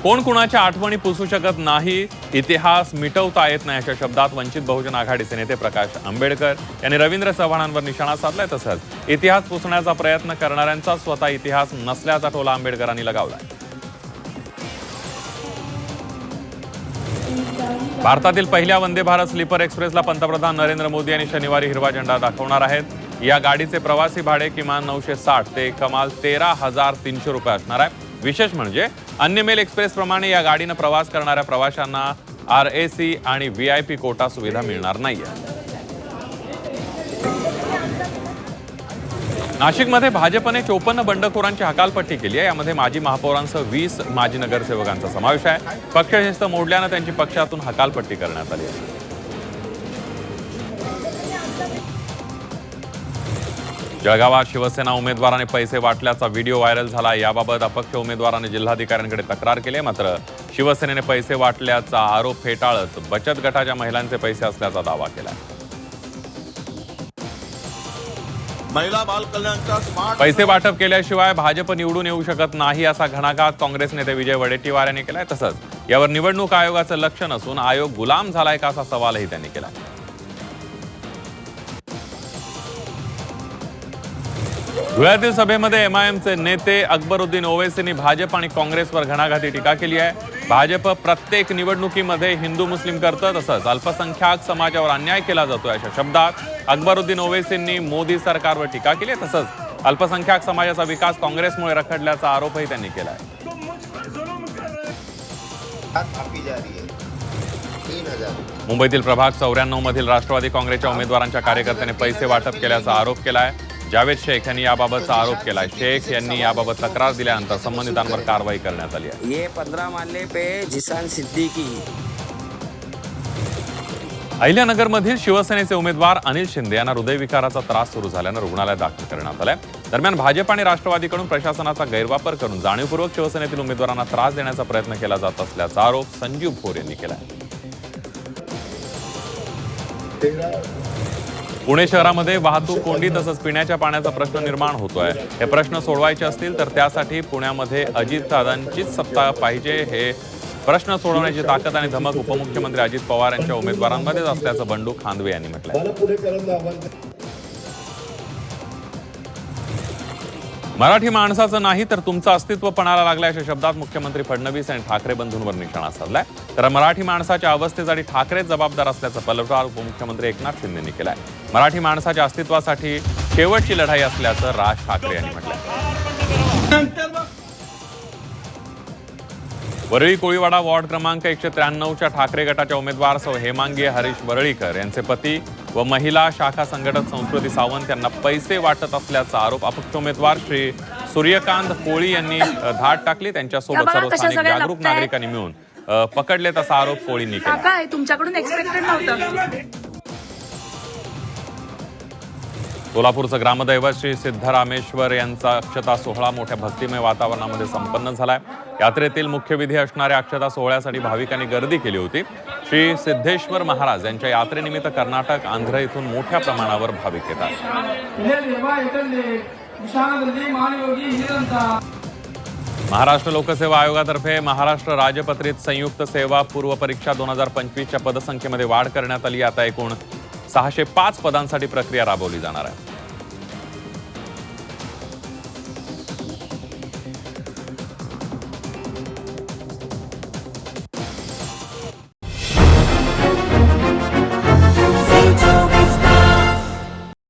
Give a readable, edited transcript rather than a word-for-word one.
कोण कुणाच्या आठवणी पुसू शकत नाही, इतिहास मिटवता येत नाही अशा शब्दात वंचित बहुजन आघाडीचे नेते प्रकाश आंबेडकर यांनी रवींद्र चव्हाणांवर निशाणा साधलाय। तसंच इतिहास पुसण्याचा प्रयत्न करणाऱ्यांचा स्वतः इतिहास नसल्याचा टोला आंबेडकरांनी लगावलाय। भारतातील पहिल्या वंदे भारत स्लीपर एक्सप्रेसला पंतप्रधान नरेंद्र मोदी यांनी शनिवारी हिरवा झेंडा दाखवणार आहेत। या गाडीचे प्रवासी भाडे किमान 960 ते कमाल 13,300 रुपये असणार आहे। विशेष म्हणजे अन्य मेल एक्सप्रेस प्रमाणे या गाडीने प्रवास करणाऱ्या प्रवाशांना RAC आणि VIP कोटा सुविधा मिळणार नाहीये। नाशिकमध्ये भाजपने 54 बंडखोरांची हकालपट्टी केली आहे। यामध्ये माजी महापौरांसह 20 माजी नगरसेवकांचा समावेश आहे। पक्षशिस्त मोडल्याने त्यांची पक्षातून हकालपट्टी करण्यात आली आहे। जळगावात शिवसेना उमेदवाराने पैसे वाटल्याचा व्हिडिओ व्हायरल झाला। याबाबत अपक्ष उमेदवाराने जिल्हाधिकाऱ्यांकडे तक्रार केली, मात्र शिवसेनेने पैसे वाटल्याचा आरोप फेटाळत बचत गटाच्या महिलांचे पैसे असल्याचा दावा केला। महिला बाल कल्याणच्या स्मार्ट पैसे वाटप केल्याशिवाय भाजप निवडून येऊ शकत नाही असा घणाघात काँग्रेस नेते विजय वडेट्टीवार यांनी केलाय। तसंच यावर निवडणूक आयोगाचं लक्ष नसून आयोग गुलाम झालाय का असा सवालही त्यांनी केला। धुळ्यातील सभेमध्ये MIMचे नेते अकबरुद्दीन ओवैसींनी भाजप आणि काँग्रेसवर घणाघाती टीका केली आहे। भाजप प्रत्येक निवडणुकीमध्ये हिंदू मुस्लिम करतं, तसंच अल्पसंख्याक समाजावर अन्याय केला जातोय अशा शब्दात अकबरुद्दीन ओवैसींनी मोदी सरकारवर टीका केली आहे। तसंच अल्पसंख्याक समाजाचा विकास काँग्रेसमुळे रखडल्याचा आरोपही त्यांनी केला आहे। मुंबईतील प्रभाग 94 मधील राष्ट्रवादी काँग्रेसच्या उमेदवारांच्या कार्यकर्त्यांनी पैसे वाटप केल्याचा आरोप केलाय। जावेद शेख यांनी याबाबतचा आरोप केलाय। शेख यांनी याबाबत तक्रार दिल्यानंतर संबंधितांवर कारवाई करण्यात आली आहे। ये 15 माले पे जिसान सिद्दीकी। अहिल्यानगरमधील शिवसेनेचे उमेदवार अनिल शिंदे यांना हृदयविकाराचा त्रास सुरू झाल्यानं रुग्णालयात दाखल करण्यात आलाय। दरम्यान भाजप आणि राष्ट्रवादीकडून प्रशासनाचा गैरवापर करून जाणीवपूर्वक शिवसेनेतील उमेदवारांना त्रास देण्याचा प्रयत्न केला जात असल्याचा आरोप संजीव भोर यांनी केला। पुणे शहरामध्ये वाहतूक कोंडी तसंच पिण्याच्या पाण्याचा प्रश्न निर्माण होतोय। हे प्रश्न सोडवायचे असतील तर त्यासाठी पुण्यामध्ये अजितदादांचीच सत्ता पाहिजे। हे प्रश्न सोडवण्याची ताकद आणि धमक उपमुख्यमंत्री अजित पवार यांच्या उमेदवारांमध्येच असल्याचं बंडू खांदवे यांनी म्हटलंय। मराठी माणसाचं नाही तर तुमचं अस्तित्व पणाला लागलंय अशा शब्दात मुख्यमंत्री फडणवीस आणि ठाकरे बंधूंवर निशाणा साधलाय। तर मराठी माणसाच्या अवस्थेसाठी ठाकरे जबाबदार असल्याचा पलटवार उपमुख्यमंत्री एकनाथ शिंदेंनी केलाय। मराठी माणसाच्या अस्तित्वासाठी शेवटची लढाई असल्याचं राज ठाकरे यांनी म्हटलंय। वरळी कोळीवाडा वॉर्ड क्रमांक 193च्या ठाकरे गटाच्या उमेदवार सौ हेमांगी हरीश वरळीकर यांचे पती व महिला शाखा संघटक संस्कृती सावंत यांना पैसे वाटत असल्याचा आरोप अपक्ष उमेदवार श्री सूर्यकांत कोळी यांनी धाड टाकली। त्यांच्यासोबत सर्व स्थानिक जागरूक नागरिकांनी मिळून पकडले तसा आरोप कोळींनी केला। काय तुमच्याकडून एक्सपेक्टेड नव्हतं। सोलापूरचं ग्रामदैवत श्री सिद्धरामेश्वर यांचा अक्षता सोहळा मोठ्या भक्तिमय वातावरणामध्ये संपन्न झालाय। यात्रेतील मुख्य विधी असणाऱ्या अक्षता सोहळ्यासाठी भाविकांनी गर्दी केली होती। श्री सिद्धेश्वर महाराज यांच्या यात्रेनिमित्त कर्नाटक, आंध्र इथून मोठ्या प्रमाणावर भाविक येतात। महाराष्ट्र लोकसेवा आयोगातर्फे महाराष्ट्र राजपत्रित संयुक्त सेवा पूर्व परीक्षा 2025च्या पदसंख्येमध्ये वाढ करण्यात आली। आता एकूण 605 पदांसाठी प्रक्रिया राबवली जाणार आहे।